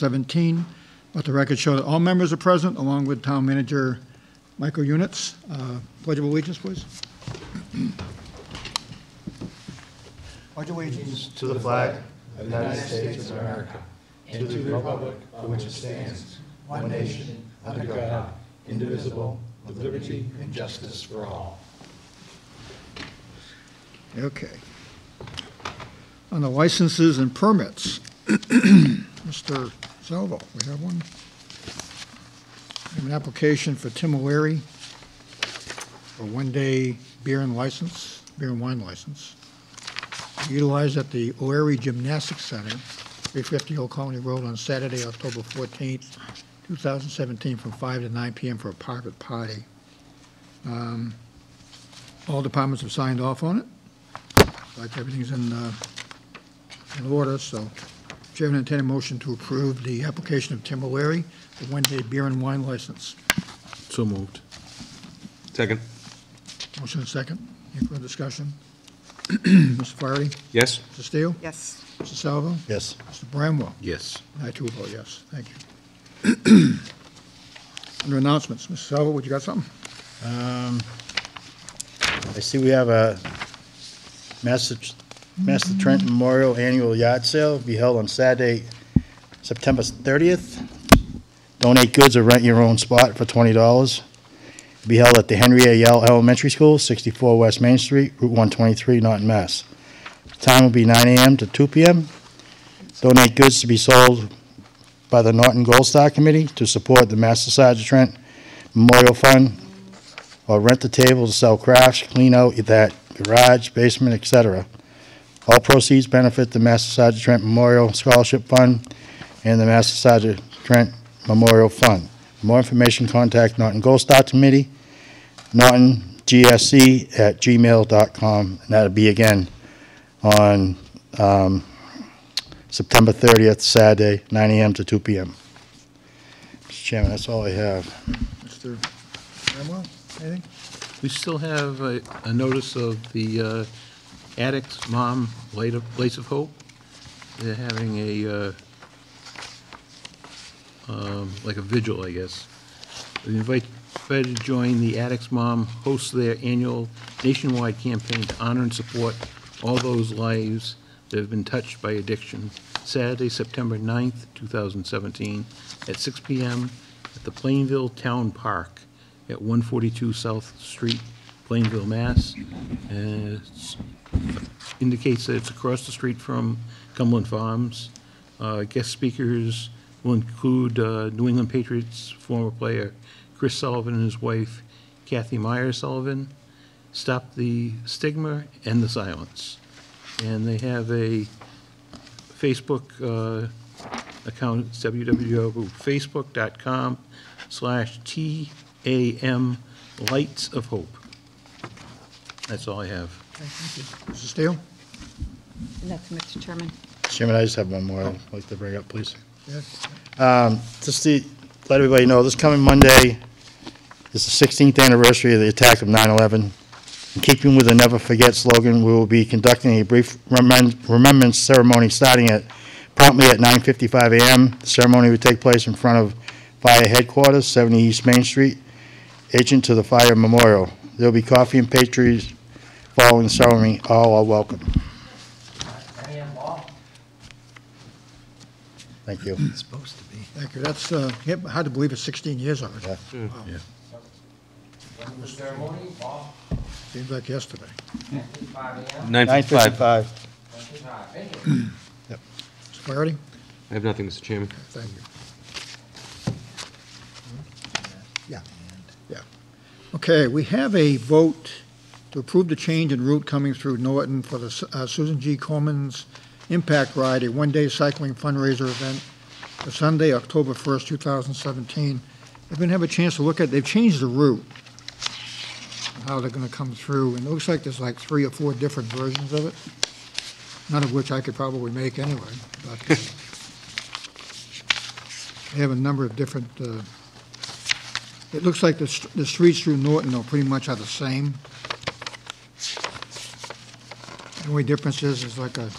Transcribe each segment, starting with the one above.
2017. Let the record show that all members are present, along with Town Manager Michael Units. Pledge of allegiance, please. Pledge of allegiance to the flag of the United States of America and to the republic for which it stands, one nation, under God, indivisible, with liberty and justice for all. Okay. On the licenses and permits, Mr. Salvo, we have one. We have an application for Tim O'Leary for one-day beer and wine license, utilized at the O'Leary Gymnastics Center, 350 Old Colony Road, on Saturday, October 14th, 2017, from 5 to 9 p.m. for a private party. All departments have signed off on it. Like everything's in order, so Chair will entertain a motion to approve the application of Tim O'Leary, the one-day beer and wine license. So moved. Second. Motion and second. Any further discussion? Mr. Flaherty? Yes. Mr. Steele? Yes. Mr. Salvo? Yes. Mr. Bramwell? Yes. And I too will vote yes. Thank you. Under announcements, Mr. Salvo, what you got something? I see we have a Master Trent Memorial Annual Yard Sale be held on Saturday, September 30th. Donate goods or rent your own spot for $20. Be held at the Henry A. Yell Elementary School, 64 West Main Street, Route 123, Norton, Mass. Time will be 9 a.m. to 2 p.m. Donate goods to be sold by the Norton Gold Star Committee to support the Master Sergeant Trent Memorial Fund, or rent the table to sell crafts, clean out that garage, basement, etc. All proceeds benefit the Master Sergeant Trent Memorial Scholarship Fund and the Master Sergeant Trent Memorial Fund. For more information, contact Norton Gold Star Committee, nortongsc@gmail.com, and that'll be again on September 30th, Saturday, 9 a.m. to 2 p.m. Mr. Chairman, that's all I have. Mr. Bramwell, anything? We still have a notice of the Addicts Mom Place of Hope. They're having a like a vigil, I guess. We invite you to join the Addicts Mom hosts their annual nationwide campaign to honor and support all those lives that have been touched by addiction. Saturday, September 9th, 2017, at 6 p.m. at the Plainville Town Park at 142 South Street, Plainville, Mass. And it indicates that it's across the street from Cumberland Farms. Guest speakers will include New England Patriots former player Chris Sullivan and his wife Kathy Meyer Sullivan. Stop the Stigma, End the Silence. And they have a Facebook account. It's www.facebook.com/TAM Lights of Hope. That's all I have. Okay, thank you. Mr. Steele? Nothing, Mr. Chairman. Mr. Chairman, I just have one more I'd like to bring up, please. Yes. Just to let everybody know, this coming Monday is the 16th anniversary of the attack of 9/11. In keeping with the Never Forget slogan, we will be conducting a brief remembrance ceremony starting promptly at 9:55 a.m. The ceremony will take place in front of Fire Headquarters, 70 East Main Street, adjacent to the Fire Memorial. There will be coffee and pastries following the ceremony. All are welcome. Thank you. It's supposed to be. Thank you. That's hard to believe it's 16 years already. Yeah. Wow. Yeah. The ceremony, Bob, Seems like yesterday. 9:55. Yep. Mr. Flaherty? I have nothing, Mr. Chairman. Thank you. Yeah. Yeah. Okay, we have a vote to approve the change in route coming through Norton for the Susan G. Coleman's Impact Ride, a one-day cycling fundraiser event for Sunday, October 1st, 2017. I've been have a chance to look at, they've changed the route, how they're going to come through, and it looks like there's like 3 or 4 different versions of it, none of which I could probably make anyway. But they have a number of different, it looks like the streets through Norton are pretty much are the same. The only difference is like I'm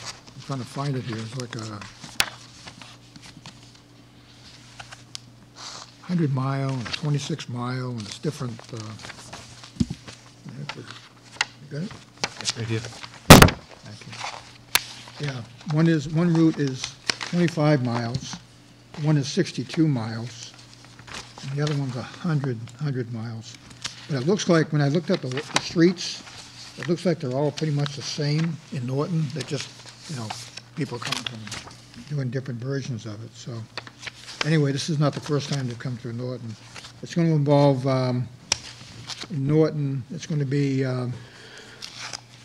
trying to find it here, it's like 100 mile and a 26 mile, and it's different, you got it? Right here. Thank you. Yeah, one route is 25 miles, one is 62 miles, and the other one's 100 miles. But it looks like, when I looked at the streets, it looks like they're all pretty much the same in Norton. They're just, people coming from doing different versions of it, so. Anyway, this is not the first time they've come through Norton. It's going to involve, in Norton, it's going to be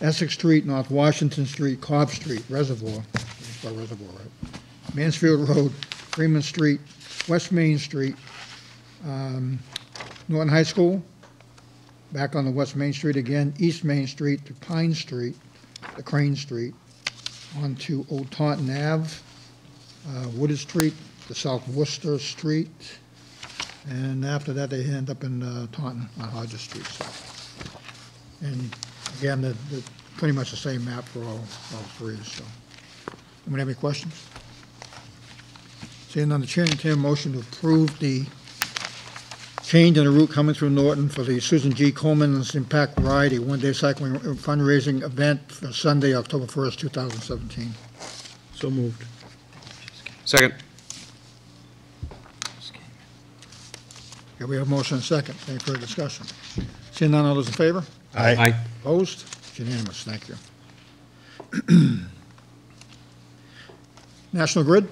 Essex Street, North Washington Street, Cobb Street, Reservoir, Reservoir, right? Mansfield Road, Freeman Street, West Main Street, Norton High School, back on the West Main Street again, East Main Street to Pine Street, to Crane Street, on to Old Taunton Ave, Woodard Street, to South Worcester Street, and after that, they end up in Taunton on Hodges Street. So. And again, they're pretty much the same map for all three. So, anyone have any questions? Seeing none, the chair entertains a motion to approve the change in the route coming through Norton for the Susan G. Coleman's Impact Ride, a one-day cycling fundraising event for Sunday, October 1st, 2017. So moved. Second. Okay, we have a motion and a second. Any further discussion? Seeing none, all those in favor? Aye. Opposed? It's unanimous. Thank you. National Grid.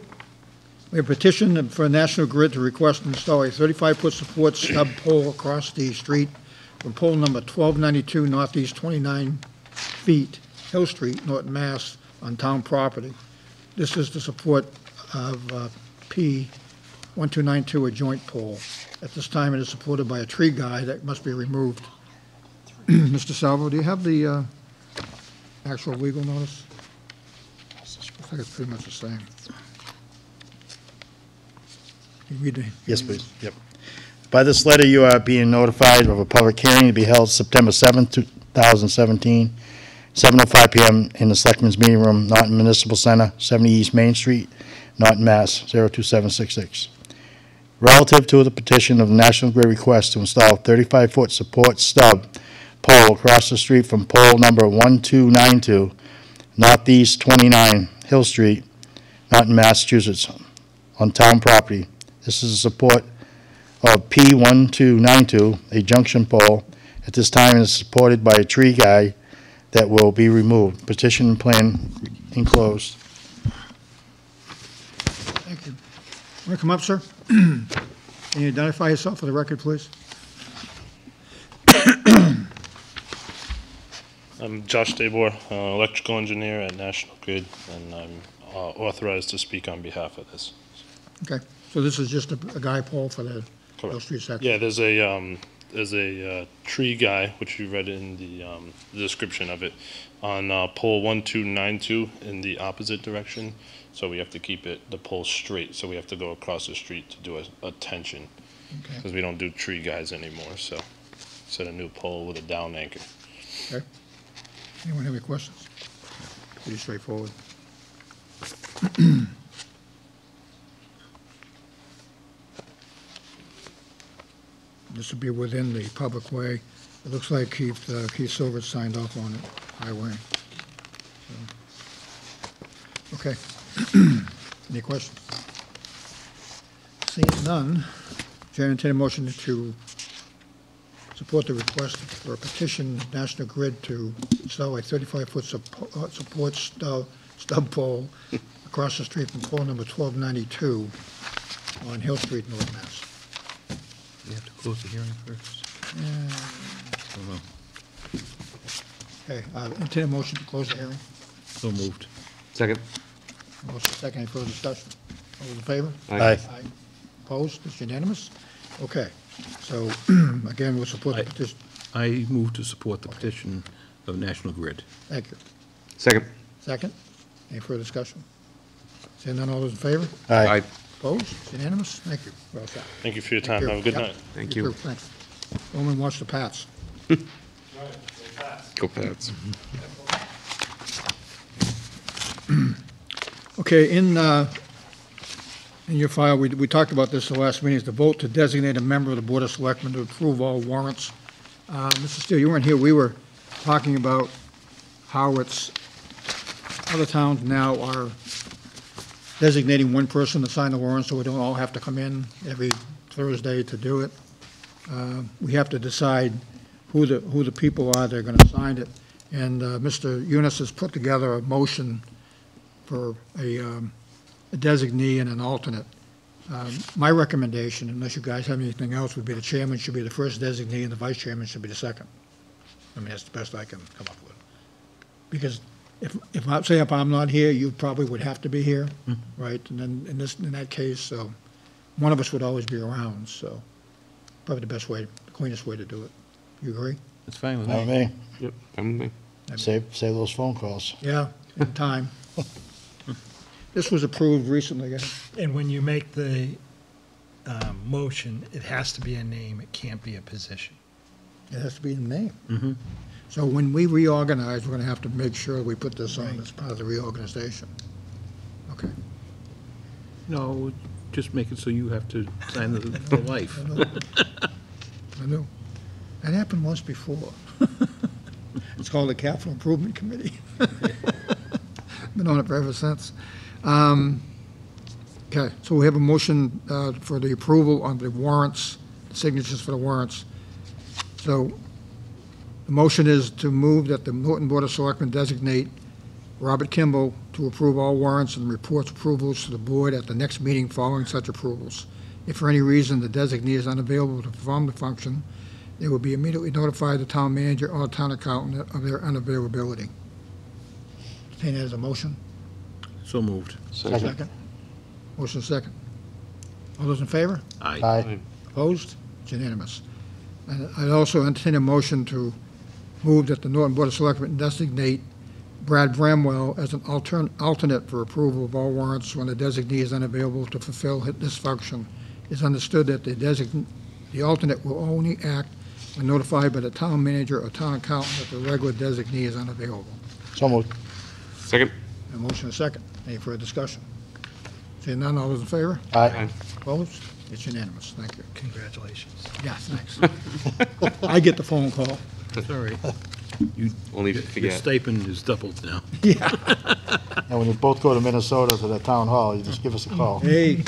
We have a petition for National Grid to request and install a 35-foot support stub pole across the street from pole number 1292 northeast 29 feet, Hill Street, Norton, Mass, on town property. This is the support of P1292, a joint pole. At this time, it is supported by a tree guy that must be removed. Mr. Salvo, do you have the actual legal notice? I think it's pretty much the same. You read the- Yes, please. Yep. By this letter, you are being notified of a public hearing to be held September 7th, 2017, 7:05 p.m. in the Selectmen's Meeting Room, Norton Municipal Center, 70 East Main Street, Norton, Mass. 02766. Relative to the petition of the National Grid request to install 35-foot support stub pole across the street from pole number 1292, northeast 29 Hill Street, Norton, Massachusetts, on town property. This is a support of P1292, a junction pole. At this time, it is supported by a tree guy that will be removed. Petition and plan enclosed. Thank you. Want to come up, sir? Can you identify yourself for the record, please? I'm Josh Tabor, electrical engineer at National Grid, and I'm authorized to speak on behalf of this. Okay, so this is just a guy pole for the Hill Correct. Street section? Yeah, there's a tree guy, which you read in the description of it, on pole 1292 in the opposite direction. So we have to keep the pole straight. So we have to go across the street to do a tension, Okay. because we don't do tree guys anymore. So set a new pole with a down anchor. Okay. Anyone have any questions? Pretty straightforward. This would be within the public way. It looks like Keith Silver signed off on it, highway. So, okay. Any questions? Seeing none, Chair, entertain a motion to support the request for a petition National Grid to install a 35-foot support stub pole across the street from pole number 1292 on Hill Street, North Mass. You have to close the hearing first. I don't know. Okay, entertain a motion to close the hearing. So moved. Second. Motion second, any further discussion? All those in favor? Aye. Opposed? It's unanimous? Okay, so again, we'll support the Aye. petition. I move to support the petition of National Grid. Thank you. Second. Second, any further discussion? Seeing none, all those in favor? Aye. Opposed? It's unanimous? Thank you. Well set. Thank you for your Thank time. you. Have a good Yep. night. Thank You you. too, thanks. Roman, watch the Pats. Go Pats. Okay, in In your file, we talked about this the last meeting, is the vote to designate a member of the Board of Selectmen to approve all warrants. Mr. Steele, you weren't here. We were talking about how other towns now are designating one person to sign the warrant, so we don't all have to come in every Thursday to do it. We have to decide who the people are that are going to sign it. And Mr. Eunice has put together a motion for a designee and an alternate. My recommendation, unless you guys have anything else, would be the chairman should be the first designee and the vice chairman should be the second. I mean, that's the best I can come up with. Because if I'm not here, you probably would have to be here, right? And then in that case, so one of us would always be around, so probably the best way, the cleanest way to do it. You agree? That's fine with Not me. me. Yep, I'm with me. Save those phone calls. Yeah, in time. This was approved recently, guys. And when you make the motion, it has to be a name, it can't be a position. It has to be in the name. So when we reorganize, we're going to have to make sure we put this on as part of the reorganization. Okay. No, just make it so you have to sign the for life. I know. That happened once before. It's called the Capital Improvement Committee. Been on it ever since. Okay, so we have a motion for the approval on the warrants, signatures for the warrants. So the motion is to move that the Norton Board of Selectmen designate Robert Kimball to approve all warrants and reports approvals to the board at the next meeting following such approvals. If for any reason the designee is unavailable to perform the function, they will be immediately notified the town manager or town accountant of their unavailability. Entertain that as a motion? So moved. Second. Motion second. All those in favor? Aye. Aye. Opposed? It's unanimous. And I'd also entertain a motion to move that the Norton Board of Selectmen designate Brad Bramwell as an alternate for approval of all warrants when the designee is unavailable to fulfill this function. It's understood that the alternate will only act when notified by the town manager or town accountant that the regular designee is unavailable. So moved. Second. A motion and a second. Any further discussion? Seeing none, all those in favor? Aye. Opposed? It's unanimous. Thank you. Congratulations. Yeah, thanks. I get the phone call. That's all right. You, Only if you your forget. stipend is doubled now. Yeah. And when you both go to Minnesota to the town hall, you just give us a call. Hey,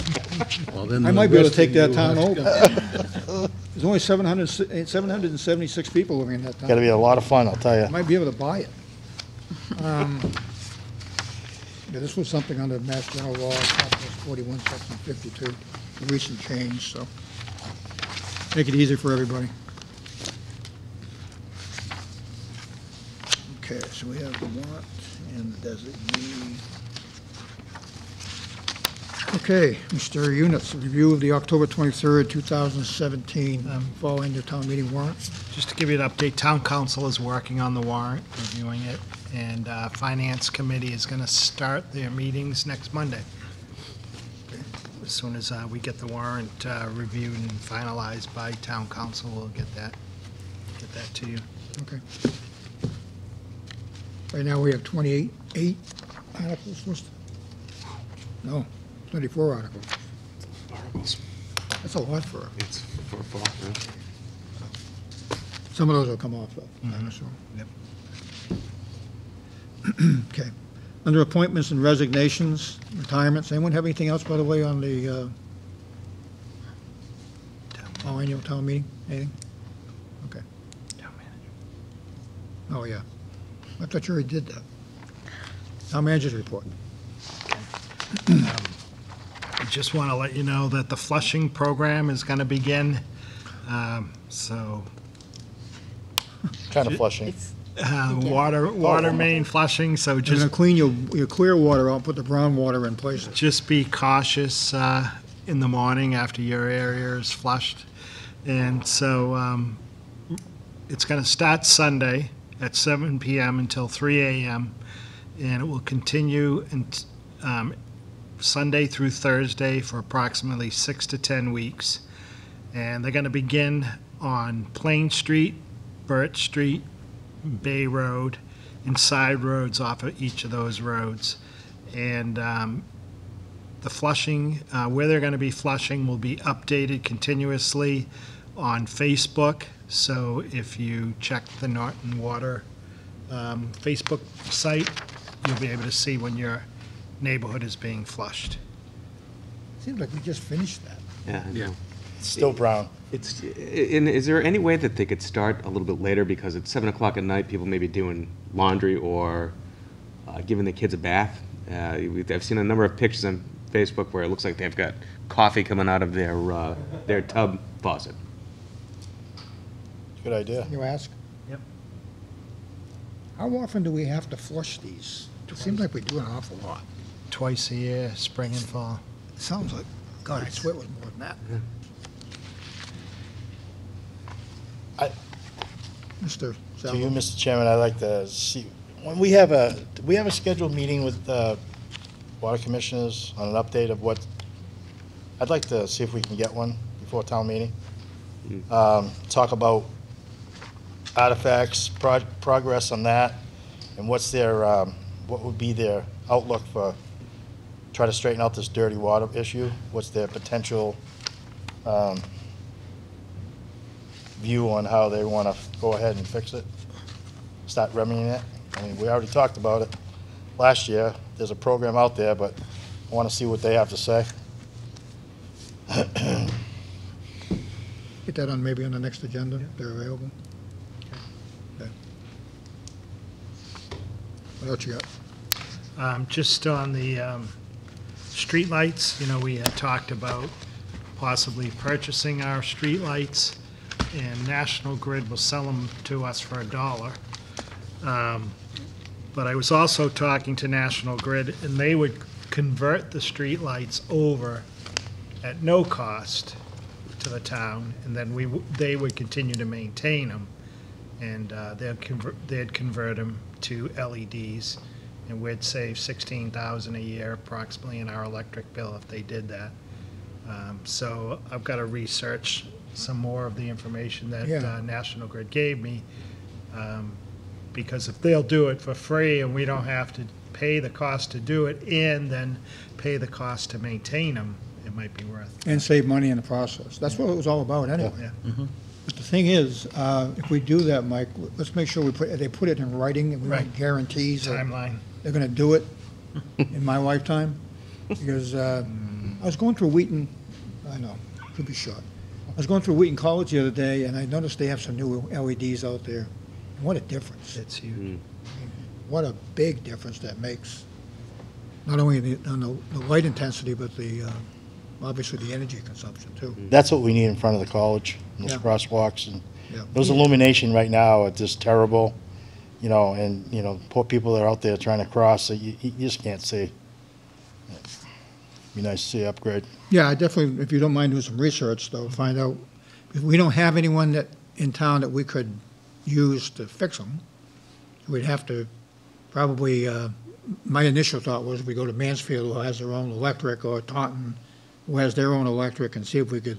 Well, then I the might be able to rest take of that you town will have over. There's only 776 people living in that Gotta town. be a lot of fun, I'll tell I you. might be able to buy it. Yeah, this was something under Mass General Law, Chapter 41, Section 52, a recent change, so make it easy for everybody. Okay, so we have the warrant and the designee. Okay, Mr. Units, review of the October 23rd, 2017 fall into town meeting warrant. Just to give you an update, town council is working on the warrant, reviewing it, and finance committee is going to start their meetings next Monday. As soon as we get the warrant reviewed and finalized by town council, we'll get that to you. Okay. Right now, we have 28 articles listed. No, 24 articles. Articles. That's a lot for, It's for fall. some of those will come off, though, I'm sure. Yep. Okay. Under appointments and resignations, retirements, anyone have anything else, by the way, on the annual town meeting? Anything? Okay. Town manager. Oh, yeah. I thought you already did that. Town manager's report. I just want to let you know that the flushing program is going to begin, so Kind of flushing. water main flushing, so You're just gonna clean your clear water out, put the brown water in place. just be cautious in the morning after your area is flushed. And so it's going to start Sunday at 7 p.m. until 3 a.m., and it will continue Sunday through Thursday for approximately 6 to 10 weeks. And they're going to begin on Plain Street, Burt Street, Bay Road, and side roads off of each of those roads. And the the flushing, where they're going to be flushing will be updated continuously on Facebook. So if you check the Norton Water Facebook site, you'll be able to see when your neighborhood is being flushed. Seems like we just finished that. Yeah, I know. It's still brown. Is there any way that they could start a little bit later, because at 7 o'clock at night, people may be doing laundry or giving the kids a bath? I've seen a number of pictures on Facebook where it looks like they've got coffee coming out of their tub faucet. Good idea. You ask? Yep. How often do we have to flush these? It seems like we do an awful lot. Twice a year, spring and fall. It sounds like, God, I swear it was more than that. Mr. To you, Salvo? Mr. Chairman, I'd like to see, when we have a scheduled meeting with water commissioners on an update of what, I'd like to see if we can get one before town meeting. Talk about artifacts, progress on that, and what's their, what would be their outlook for, try to straighten out this dirty water issue? What's their potential view on how they want to go ahead and fix it? Start remedying it? I mean, we already talked about it last year. There's a program out there, but I want to see what they have to say. Get that on, maybe on the next agenda, if they're available. Okay. What else you got? Just on the streetlights, you know, we had talked about possibly purchasing our streetlights, and National Grid will sell them to us for $1. But I was also talking to National Grid, and they would convert the streetlights over at no cost to the town, and then they would continue to maintain them, and they'd convert them to LEDs, and we'd save $16,000 a year approximately in our electric bill if they did that. So I've got to research some more of the information that Yeah. National Grid gave me, because if they'll do it for free and we don't have to pay the cost to do it and then pay the cost to maintain them, it might be worth. And save money in the process. That's what it was all about anyway. Yeah. But the thing is, if we do that, Mike, let's make sure they put it in writing, and we want Right. guarantees that Timeline. they're gonna do it in my lifetime. Because I was going through Wheaton, I know, could be short. I was going through Wheaton College the other day, and I noticed they have some new LEDs out there. And what a difference. It's huge. What a big difference that makes, not only on the light intensity, but obviously the energy consumption too. That's what we need in front of the college, those Yeah. crosswalks, and Yeah. those illumination right now are just terrible, you know, and, you know, poor people that are out there trying to cross, so you just can't see. Be nice to see upgrade. Yeah, I definitely, if you don't mind doing some research, though, find out, if we don't have anyone that, in town that we could use to fix them, we'd have to probably, my initial thought was we go to Mansfield, who has their own electric, or Taunton, who has their own electric, and see if we could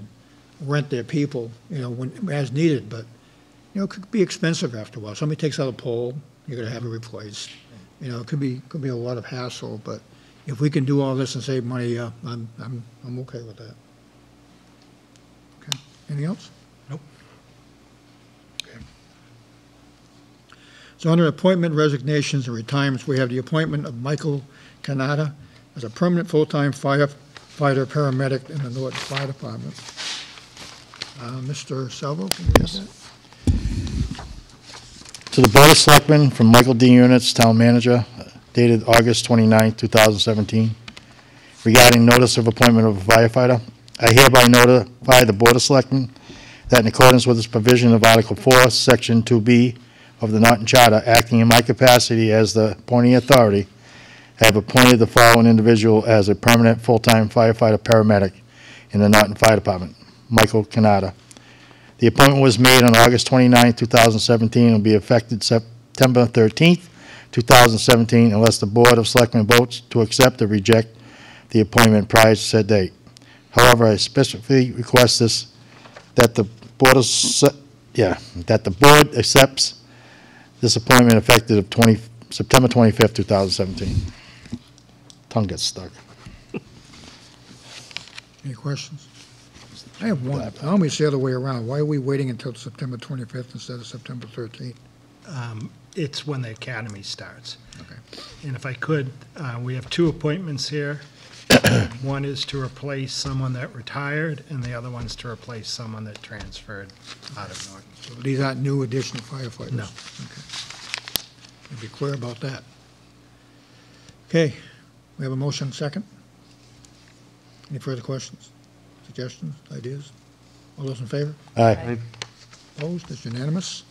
rent their people, you know, when, as needed, but, you know, it could be expensive after a while. Somebody takes out a pole, you're gonna have it replaced. You know, it could be a lot of hassle, but if we can do all this and save money, I'm okay with that. Okay, anything else? Nope. Okay. So under appointment, resignations, and retirements, we have the appointment of Michael Canada as a permanent full-time firefighter paramedic in the Norton Fire Department. Mr. Salvo, can you read that? To the Board of Selectmen from Michael D. Units, Town Manager, dated August 29, 2017, regarding notice of appointment of a firefighter. I hereby notify the Board of Selectmen that in accordance with this provision of Article 4, Section 2B of the Norton Charter, acting in my capacity as the appointing authority, I have appointed the following individual as a permanent full-time firefighter paramedic in the Norton Fire Department, Michael Canada. The appointment was made on August 29, 2017, and will be effective September 13, 2017, unless the Board of Selectmen votes to accept or reject the appointment prior to said date. However, I specifically request that the Board accepts this appointment effective September 25th, 2017. Tongue gets stuck. Any questions? I have one. Tell me it's the other way around. Why are we waiting until September 25th instead of September 13th? It's when the academy starts. Okay. And if I could, we have two appointments here. One is to replace someone that retired, and the other one's to replace someone that transferred out of Norton. So these aren't new additional firefighters? No. Okay. Be clear about that. Okay, we have a motion second. Any further questions, suggestions, ideas? All those in favor? Aye. Opposed? It's unanimous.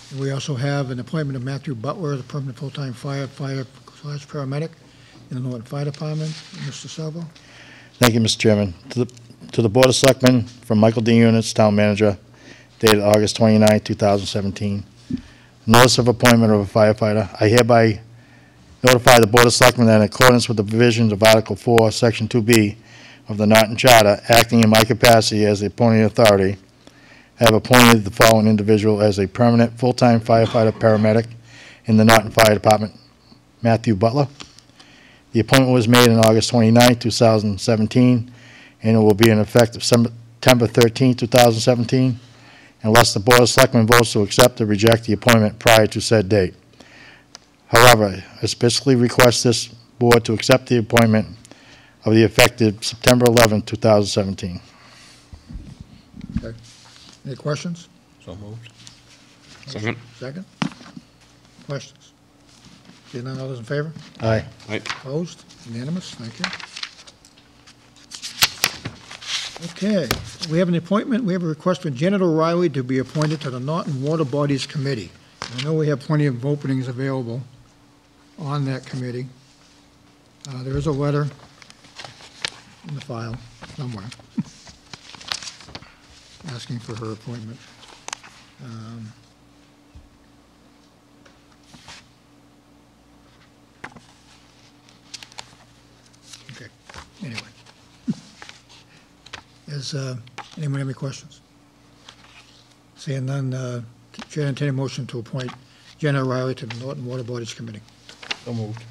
And we also have an appointment of Matthew Butler as a permanent full-time firefighter/paramedic in the Norton Fire Department. Mr. Salvo? Thank you, Mr. Chairman. To the Board of Selectmen, from Michael D. Units, Town Manager, dated August 29, 2017. Notice of appointment of a firefighter. I hereby notify the Board of Selectmen that in accordance with the provisions of Article 4, Section 2B of the Norton Charter, acting in my capacity as the appointing authority, I have appointed the following individual as a permanent full-time firefighter/paramedic in the Norton Fire Department: Matthew Butler. The appointment was made on August 29, 2017, and it will be in effect of September 13, 2017, unless the Board of Selectmen votes to accept or reject the appointment prior to said date. However, I specifically request this board to accept the appointment of the effective September 11, 2017. Okay. Any questions? So moved. Second. Second? Questions? Seeing none, others in favor? Aye. Aye. Opposed? Unanimous? Thank you. Okay, we have an appointment, we have a request for Janet O'Reilly to be appointed to the Norton Water Bodies Committee. I know we have plenty of openings available on that committee. There is a letter in the file somewhere asking for her appointment. Okay, anyway. Does anyone have any questions? Seeing none, Chair, entertain a motion to appoint Jen O'Reilly to the Norton Water Bodies Committee. So moved.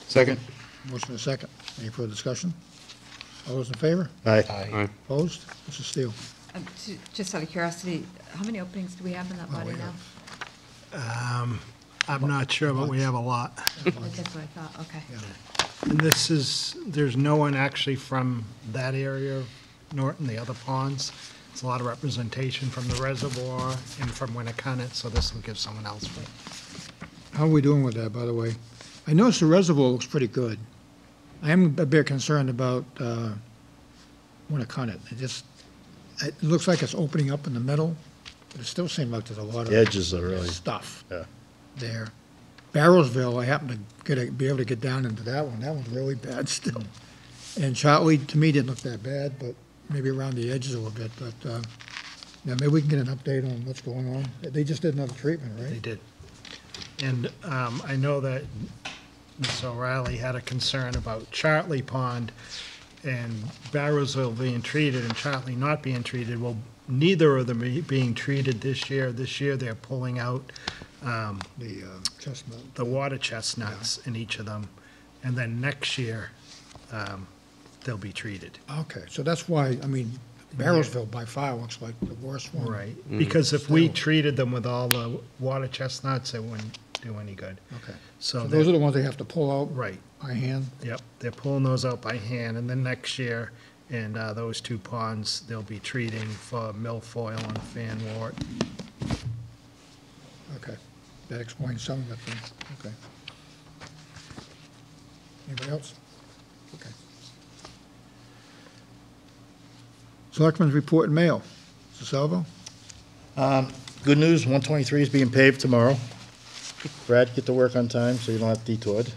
Second. Motion and a second. Any further discussion? All those in favor? Aye. Aye. Opposed? Mr. Steele? Just out of curiosity, how many openings do we have in that body we now? I'm not sure, but we have a lot. That's what I thought, okay. And there's no one actually from that area of Norton, the other ponds. It's a lot of representation from the reservoir and from Winnicott, so this will give someone else one. How are we doing with that, by the way? I noticed the reservoir looks pretty good. I am a bit concerned about Winnicott. It looks like it's opening up in the middle, but it still seems like there's a lot The of edges are really, stuff yeah. there. Barrowsville, I happened to be able to get down into that one. That one's really bad still. And Charlie, to me, didn't look that bad, but maybe around the edges a little bit. But yeah, maybe we can get an update on what's going on. They just did another treatment, right? They did. And I know that Ms. O'Reilly had a concern about Chartley Pond and Barrowsville being treated and Chartley not being treated. Well, neither of them are being treated this year. This year, they're pulling out The chestnut. the water chestnuts in each of them. And then next year, they'll be treated. Okay, so that's why, I mean, Barrowsville by far looks like the worst one. Right. Because if we Still. treated them with all the water chestnuts, it wouldn't do any good. Okay. So So those are the ones they have to pull out right. by hand? Yep, they're pulling those out by hand, and then next year, and those two ponds, they'll be treating for milfoil and fanwort. Okay. That explains some of it then. Okay. Anybody else? Okay. Selectmen's report and mail. Mr. Salvo? Good news, 123 is being paved tomorrow. Brad, get to work on time so you don't have detoured.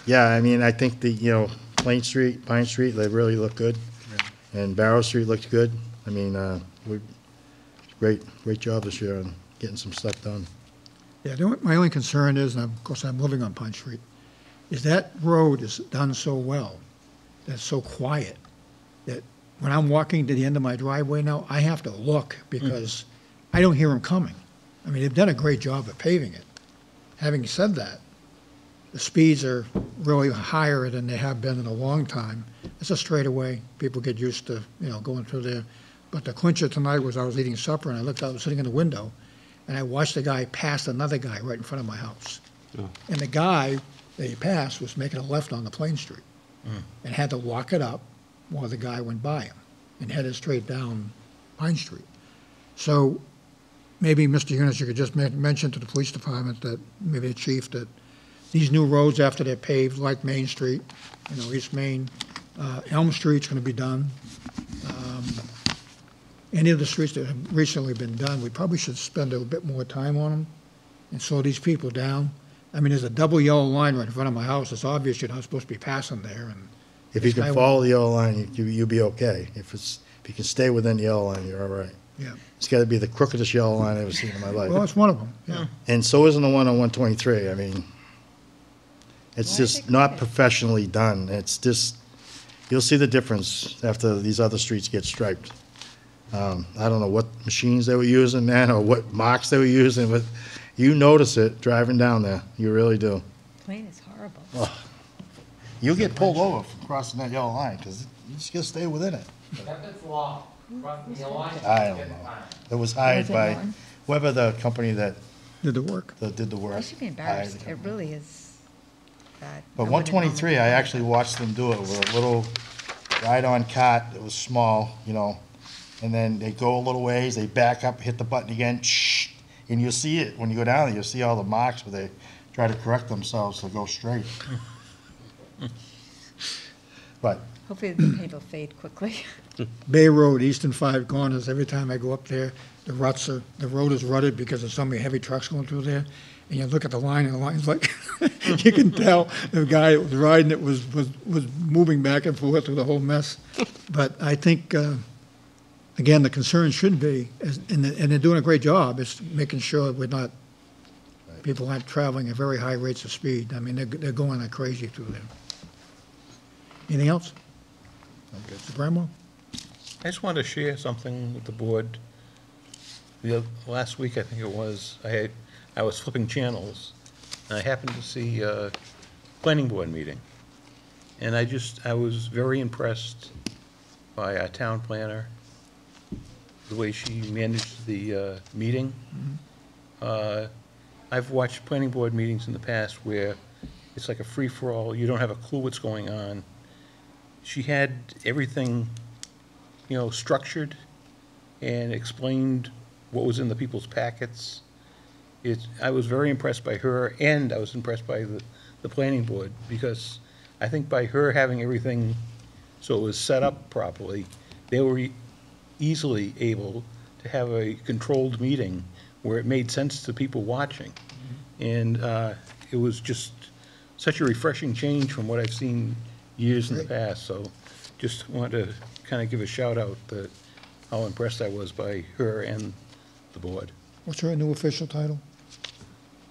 Yeah, I mean, I think Pine Street, they really look good. And Barrow Street looks good. I mean, great job this year on getting some stuff done. Yeah, my only concern is, and of course I'm living on Pine Street, is that road is done so well, that's so quiet, that when I'm walking to the end of my driveway now, I have to look because I don't hear them coming. I mean, they've done a great job at paving it. Having said that, the speeds are really higher than they have been in a long time. It's a straightaway. People get used to, going through there. But the clincher tonight was I was eating supper, and I looked out, I was sitting in the window, and I watched the guy pass another guy right in front of my house. Oh. And the guy that he passed was making a left on the Plain Street and had to walk it up while the guy went by him and headed straight down Pine Street. So maybe, Mr. Yunus, you could just mention to the police department that, maybe the chief, that these new roads after they're paved, like Main Street, East Main, Elm Street's going to be done. Any of the streets that have recently been done, we probably should spend a bit more time on them and slow these people down. I mean, there's a double yellow line right in front of my house. It's obvious you're not supposed to be passing there. And If you this guy can follow the yellow line, you'll be okay. If you can stay within the yellow line, you're all right. Yeah. It's got to be the crookedest yellow line I've ever seen in my life. Well, it's one of them, yeah. And so isn't the one on 123. I mean, it's Why just they not crooked? professionally done. It's just, you'll see the difference after these other streets get striped. I don't know what machines they were using, man, or what marks they were using, but you notice it driving down there. You really do. Plain is horrible. You'll get pulled over for crossing that yellow line, because you just gotta stay within it. That's law. Crossing the line. I don't know. It was hired Was it by Norton? whoever the company that Did the work. did the work. I should be hired the embarrassed. It company. really is bad. But I wouldn't 123, I normally- actually watched them do it with a little ride-on cart that was small, and then they go a little ways, they back up, hit the button again, shh, and you'll see it. When you go down there, you'll see all the marks where they try to correct themselves to go straight. But Hopefully the paint will fade quickly. Bay Road, Eastern Five Corners, every time I go up there, the road is rutted because there's so many heavy trucks going through there. And you look at the line, and the line's like, you can tell the guy that was riding it was moving back and forth through the whole mess. But I think, again, the concern should be, and they're doing a great job, is making sure people aren't traveling at very high rates of speed. I mean, they're going like crazy through there. Anything else? Mr. Bramwell? I just wanted to share something with the board. Last week, I think it was, I was flipping channels, and I happened to see a planning board meeting. And I was very impressed by our town planner, the way she managed the meeting. I've watched planning board meetings in the past where it's like a free-for-all, you don't have a clue what's going on. She had everything, structured and explained what was in the people's packets. I was very impressed by her, and I was impressed by the planning board, because I think by her having everything so it was set up properly, they were easily able to have a controlled meeting where it made sense to people watching. And it was just such a refreshing change from what I've seen years in the past. So just wanted to kind of give a shout out that how impressed I was by her and the board. What's her new official title?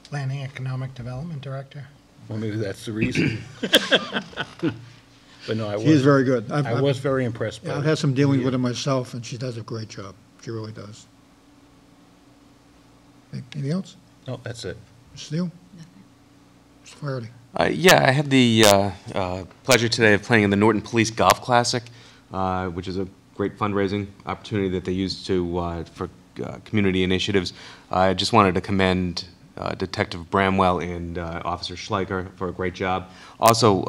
Planning Economic Development Director. Well, maybe that's the reason. But no, I She is was, very good. I was very impressed by Yeah, I've her. had some dealings with her myself, and she does a great job. She really does. Anything else? No, that's it. Mr. Steele? Mr. Flaherty? Yeah, I had the pleasure today of playing in the Norton Police Golf Classic, which is a great fundraising opportunity that they use for community initiatives. I just wanted to commend Detective Bramwell and Officer Schleicher for a great job. Also,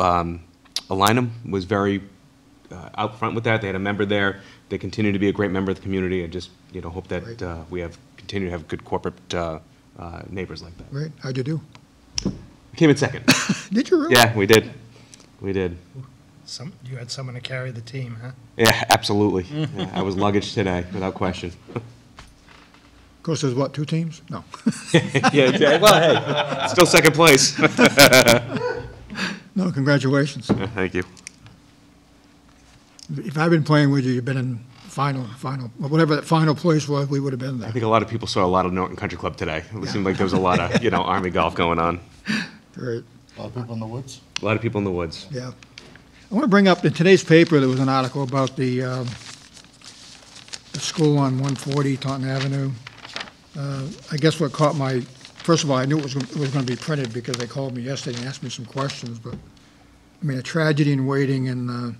Alinum was very out front with that. They had a member there. They continue to be a great member of the community. I just hope that we continue to have good corporate neighbors like that. Great. How'd you do? Came in second. Did you really? Yeah, we did. We did. You had someone to carry the team, huh? Yeah, absolutely. Yeah, I was luggage today, without question. Of course, there's what, 2 teams? No. Yeah, exactly. Well, hey, still second place. No, congratulations. Thank you. If I'd been playing with you, you'd been in final, whatever that final place was, we would have been I there. think a lot of people saw a lot of Norton Country Club today. It seemed like there was a lot of, Army golf going on. Great, a lot of people in the woods. A lot of people in the woods. yeah. I want to bring up, in today's paper, there was an article about the school on 140 Taunton Avenue. I guess what caught my first of all, I knew it was going to be printed because they called me yesterday and asked me some questions, but, I mean, a tragedy in waiting, and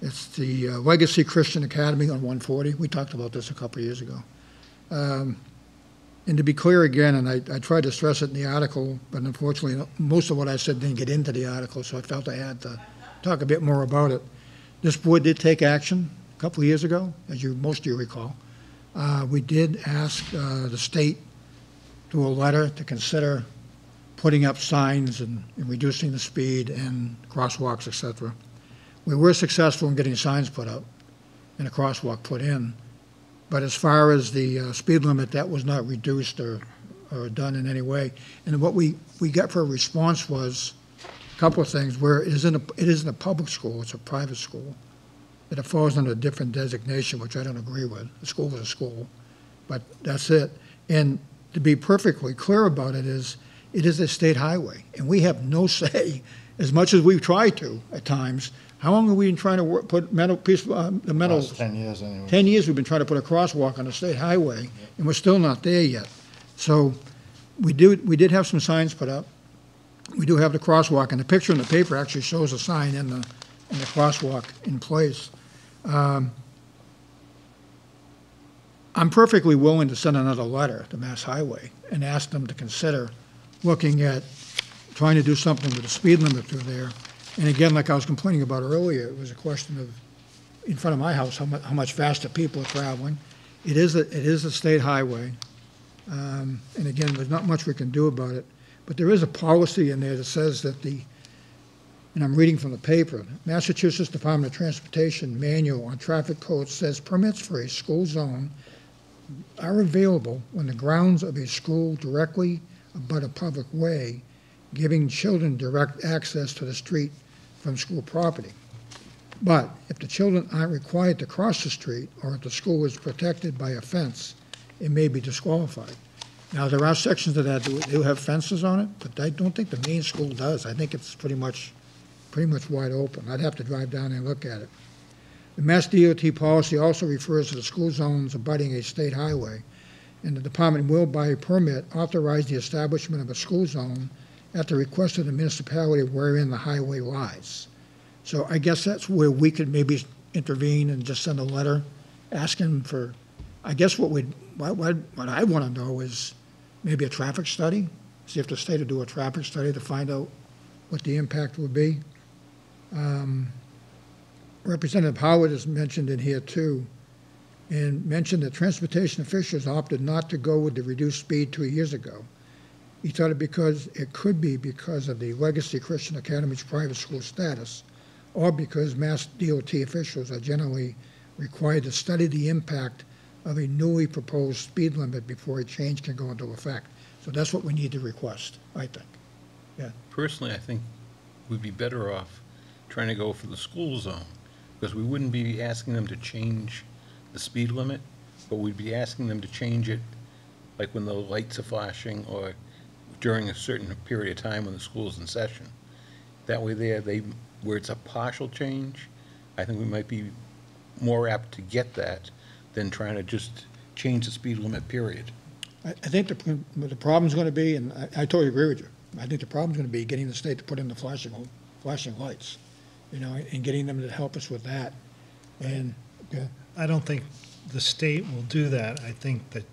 it's the Legacy Christian Academy on 140. We talked about this a couple of years ago. And to be clear again, and I tried to stress it in the article, but unfortunately, most of what I said didn't get into the article, so I felt I had to talk a bit more about it. This board did take action a couple of years ago, as most of you recall. We did ask the state through a letter to consider putting up signs and reducing the speed and crosswalks, et cetera. We were successful in getting signs put up and a crosswalk put in. But as far as the speed limit, that was not reduced or done in any way. And what we got for a response was a couple of things. Where it isn't a public school, it's a private school. That it falls under a different designation, which I don't agree with. A school is a school, but that's it. And to be perfectly clear about it is a state highway, and we have no say, as much as we've tried to at times. How long have we been trying to put the metal? Last 10 years anyway. 10 years we've been trying to put a crosswalk on a state highway, and we're still not there yet. So we did have some signs put up. We do have the crosswalk, and the picture in the paper actually shows a sign and the crosswalk in place. I'm perfectly willing to send another letter to Mass Highway and ask them to consider looking at trying to do something with the speed limit through there. And again, like I was complaining about earlier, it was a question of, in front of my house, how much faster people are traveling. It is a state highway. And again, there's not much we can do about it. But there is a policy in there that says that and I'm reading from the paper, Massachusetts Department of Transportation Manual on Traffic Code says permits for a school zone are available when the grounds of a school directly abut a public way, giving children direct access to the street from school property. But if the children aren't required to cross the street, or if the school is protected by a fence, it may be disqualified. Now, there are sections of that that do have fences on it, but I don't think the main school does. I think it's pretty much wide open. I'd have to drive down there and look at it. The Mass DOT policy also refers to the school zones abutting a state highway, and the department will, by a permit, authorize the establishment of a school zone at the request of the municipality wherein the highway lies. So I guess that's where we could maybe intervene and just send a letter asking for, I guess what I want to know is maybe a traffic study, see if the state will do a traffic study to find out what the impact would be. Representative Howard is mentioned in here too, and mentioned that transportation officials opted not to go with the reduced speed 2 years ago. He thought it could be because of the Legacy Christian Academy's private school status, or because Mass DOT officials are generally required to study the impact of a newly proposed speed limit before a change can go into effect. So that's what we need to request, I think. Yeah. Personally, I think we'd be better off trying to go for the school zone, because we wouldn't be asking them to change the speed limit, but we'd be asking them to change it like when the lights are flashing or during a certain period of time when the school's in session. That way where it's a partial change, I think we might be more apt to get that than trying to just change the speed limit, period. I think the problem's going to be, and I totally agree with you, I think the problem's going to be getting the state to put in the flashing lights, and getting them to help us with that. And I don't think the state will do that. I think that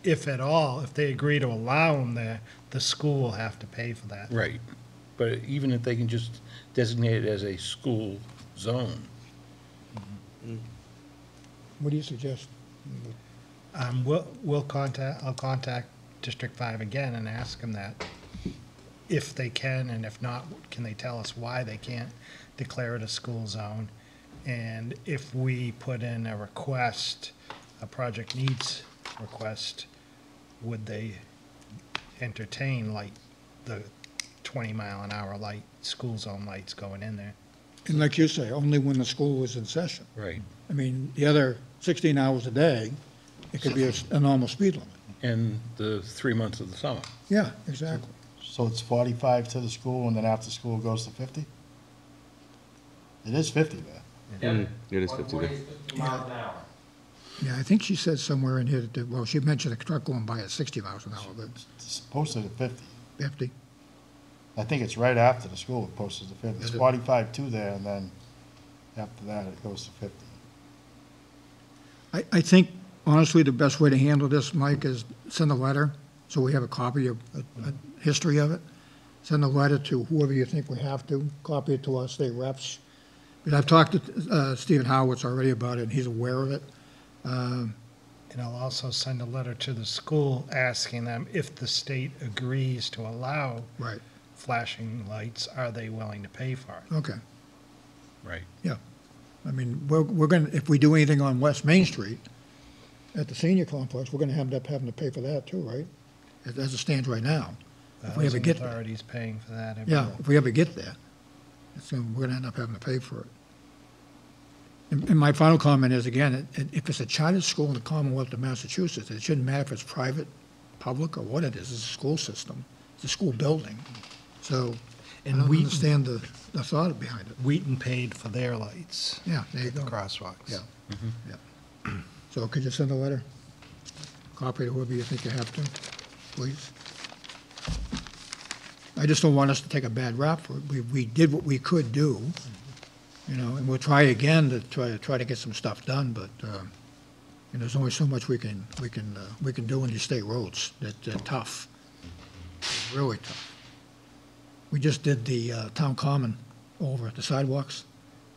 if at all, if they agree to allow them there, the school will have to pay for that. Right. But even if they can just designate it as a school zone. what do you suggest? I'll contact District 5 again and ask them that, if they can, and if not, can they tell us why they can't declare it a school zone? And if we put in a request, a project needs request, would they entertain like the 20-mile-an-hour light, school zone lights going in there? And like you say, only when the school was in session. Right. I mean, the other 16 hours a day, it could be a normal speed limit. And the 3 months of the summer. Yeah, exactly. So it's 45 to the school, and then after school goes to 50? It is 50 there. Mm-hmm. It is 50 there. 50 miles an hour. Yeah, I think she said somewhere in here that, well, she mentioned a truck going by at 60 miles an hour, but It's posted at 50. 50. I think it's right after the school it posted to 50. It's Is it? 45 to there, and then after that, it goes to 50. I think, honestly, the best way to handle this, Mike, is send a letter, so we have a copy of, a history of it. Send a letter to whoever you think we have to, copy it to our state reps. But I've talked to Stephen Howitz already about it, and he's aware of it. And I'll also send a letter to the school asking them if the state agrees to allow Right, flashing lights, are they willing to pay for it? okay. Right. Yeah. I mean, we're gonna, if we do anything on West Main Street at the senior complex, we're gonna end up having to pay for that too, right? As it stands right now. The If we ever housing get there. authority's paying for that every Yeah, year. if we ever get there, we're gonna end up having to pay for it. And my final comment is, again, if it's a charter school in the Commonwealth of Massachusetts, it shouldn't matter if it's private, public, or what it is. It's a school system. It's a school building. So I And don't we- understand the thought behind it. Wheaton paid for their lights, Yeah, there you the go. crosswalks. Yeah. Yeah. So could you send a letter? Copy to whoever you think you have to, please? I just don't want us to take a bad rap for it. We did what we could do, you know, and we'll try again to try to get some stuff done, but, and there's only so much we can do in these state roads. They're tough, really tough. We just did the town common over at the sidewalks.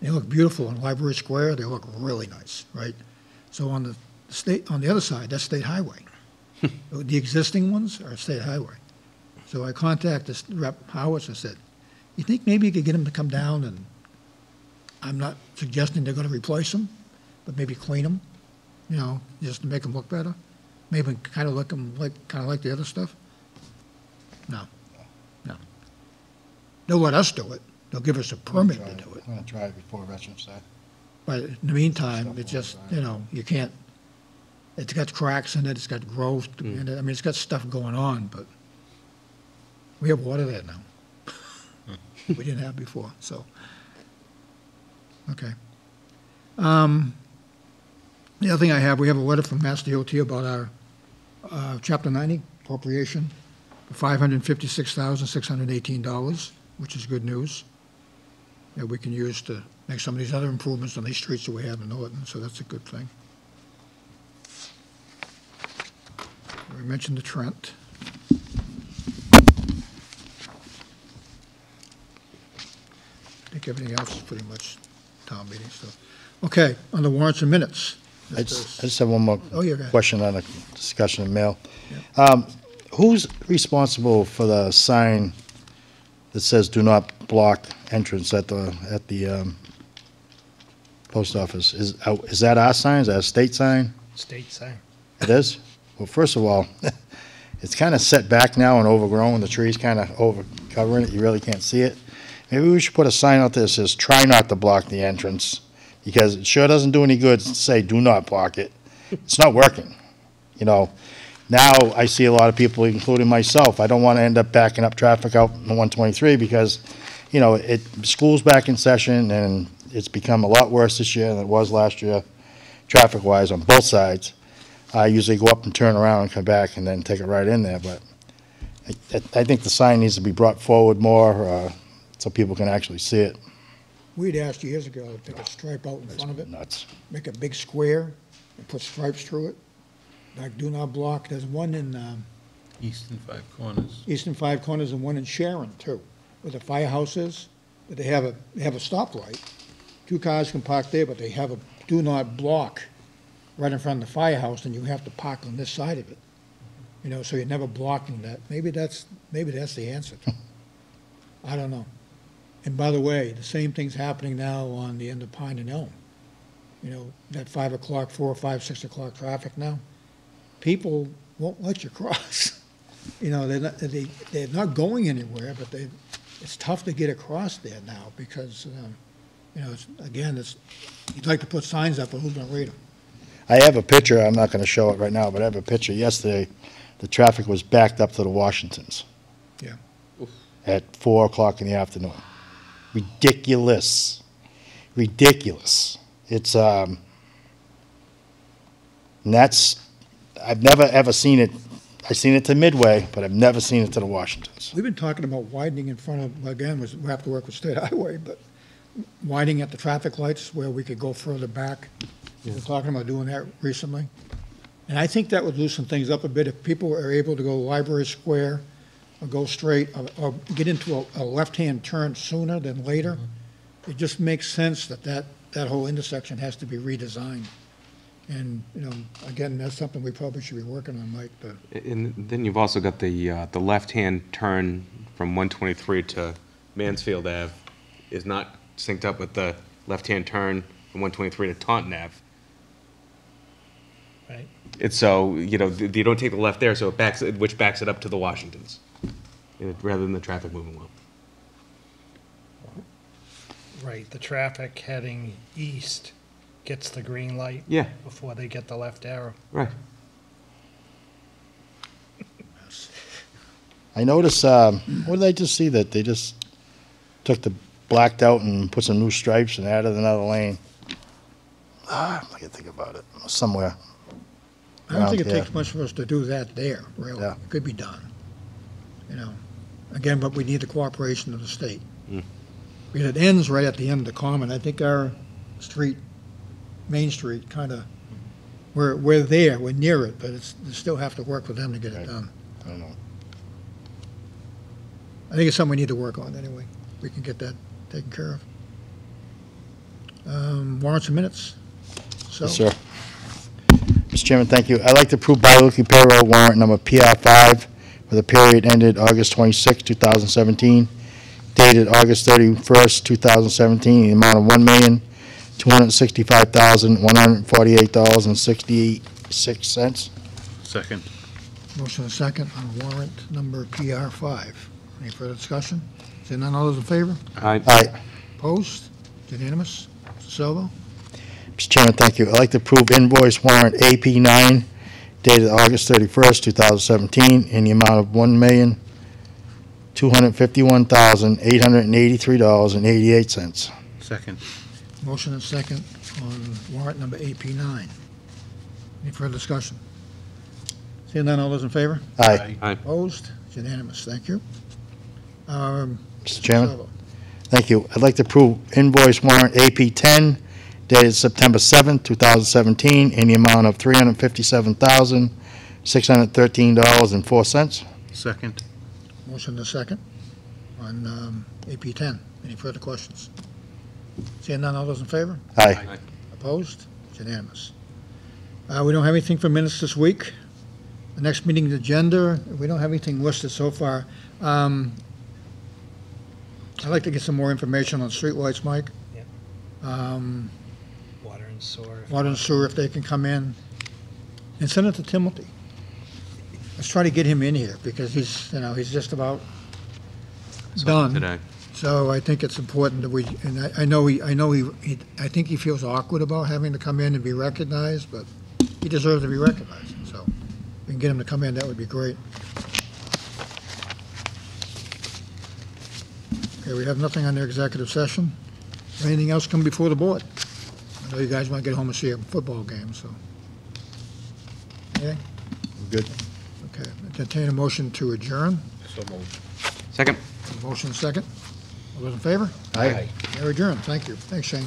They look beautiful on Library Square. They look really nice, right? So on the other side, that's state highway. The existing ones are state highway. So I contacted Rep. Howitz and said, you think maybe you could get him to come down, and I'm not suggesting they're gonna replace them, but maybe clean them, you know, just to make them look better? Maybe kind of look them like the other stuff? No. They'll let us do it. They'll give us a permit to do it. I'm gonna try it before Veterans Day. But in the meantime, it's just, you know, you can't, it's got cracks in it, it's got growth in it. I mean, it's got stuff going on, but we have water there now. We didn't have before, so. Okay. The other thing I have, we have a letter from Mass DOT about our Chapter 90 appropriation for $556,618, which is good news, that we can use to make some of these other improvements on these streets that we have in Norton, so that's a good thing. We mentioned the Trent. I think everything else is pretty much town meeting stuff. Okay, on the warrants and minutes. I just have one more Oh, yeah, go ahead. question on a discussion of mail. Who's responsible for the sign that says "Do not block entrance" at the post office? Is that our sign? Is that a state sign? State sign. It is? Well, first of all, it's kind of set back now and overgrown. The tree's kind of over covering it. You really can't see it. Maybe we should put a sign out there that says, "Try not to block the entrance," because it sure doesn't do any good to say, "Do not block it." It's not working, you know. Now, I see a lot of people, including myself, I don't want to end up backing up traffic out on 123 because, you know, school's back in session, and it's become a lot worse this year than it was last year, traffic-wise, on both sides. I usually go up and turn around and come back and then take it right in there, but I think the sign needs to be brought forward more so people can actually see it. We'd asked years ago to take a stripe out in front of it, Nuts. make a big square, and put stripes through it. Like, do not block. There's one in Eastern Five Corners. Eastern Five Corners and one in Sharon, too, where the firehouse is. But they have a stoplight. 2 cars can park there, but they have a do not block right in front of the firehouse, and you have to park on this side of it. You know, so you're never blocking that. Maybe that's the answer. I don't know. And by the way, the same thing's happening now on the end of Pine and Elm. You know, that 5 o'clock, 4 or 5, 6 o'clock traffic now. People won't let you cross. You know, they're not going anywhere, but it's tough to get across there now because, you know, you'd like to put signs up, but who's going to read them? I have a picture, I'm not going to show it right now, but I have a picture. Yesterday, the traffic was backed up to the Washingtons. Yeah. At 4 o'clock in the afternoon. Ridiculous. Ridiculous. It's, And that's, I've never, ever seen it. I've seen it to Midway, but I've never seen it to the Washingtons. We've been talking about widening in front of, again, we have to work with State Highway, but widening at the traffic lights where we could go further back. We're talking about doing that recently. And I think that would loosen things up a bit if people are able to go Library Square or go straight or get into a left-hand turn sooner than later. It just makes sense that whole intersection has to be redesigned. And, again, that's something we probably should be working on, Mike, but And then you've also got the left-hand turn from 123 to Mansfield Ave is not synced up with the left-hand turn from 123 to Taunton Ave. Right. It's so, you don't take the left there, so which backs it up to the Washingtons, rather than the traffic moving well. Right, the traffic heading east gets the green light. Yeah. Before they get the left arrow. Right. I noticed, what did I just see, that they just took the blacked out and put some new stripes and added another lane? I can think about it, somewhere. I don't think it Around takes much for us to do that there, really. Yeah. It could be done. Again, but we need the cooperation of the state. Because it ends right at the end of the common. I think our street, Main Street, kind of, we're there, we're near it, but you still have to work with them to get it Right. done. I don't know. I think it's something we need to work on anyway. We can get that taken care of. Warrants and minutes. So, Yes, sir. Mr. Chairman, thank you. I'd like to approve bi-weekly payroll warrant number PR5 for the period ended August 26, 2017, dated August 31st, 2017, in the amount of $1,265,148.66. Second. motion and second on warrant number PR5. Any further discussion? Seeing none, all those in favor? Aye. Aye. Opposed? Unanimous? Mr. Silva? Mr. Chairman, thank you. I'd like to approve invoice warrant AP9 dated August 31st, 2017, in the amount of $1,251,883.88. Second. Motion and second on warrant number AP9. Any further discussion? Seeing none, all those in favor? Aye. Aye. Opposed? It's unanimous. Thank you. Mr. Chairman, Silva. thank you. I'd like to approve invoice warrant AP10 dated September 7th, 2017, in the amount of $357,613.04. Second. Motion and second on AP10. Any further questions? Seeing none, all those in favor? Aye. Opposed? It's unanimous. We don't have anything for minutes this week. The next meeting's agenda, we don't have anything listed so far. I'd like to get some more information on streetlights, Mike. Yep. Water and sewer. Water and sewer, if they can come in. And send it to Timothy. Let's try to get him in here, because he's just about done. Today. So I think it's important that I think he feels awkward about having to come in and be recognized, but he deserves to be recognized. So if we can get him to come in, that would be great. Okay, we have nothing on the executive session. Anything else come before the board? I know you guys want to get home and see a football game, so. Okay, Good. okay. Entertain a motion to adjourn. So moved. Second. Motion second. All those in favor? Aye. They're adjourned. Thank you. Thanks, Shane.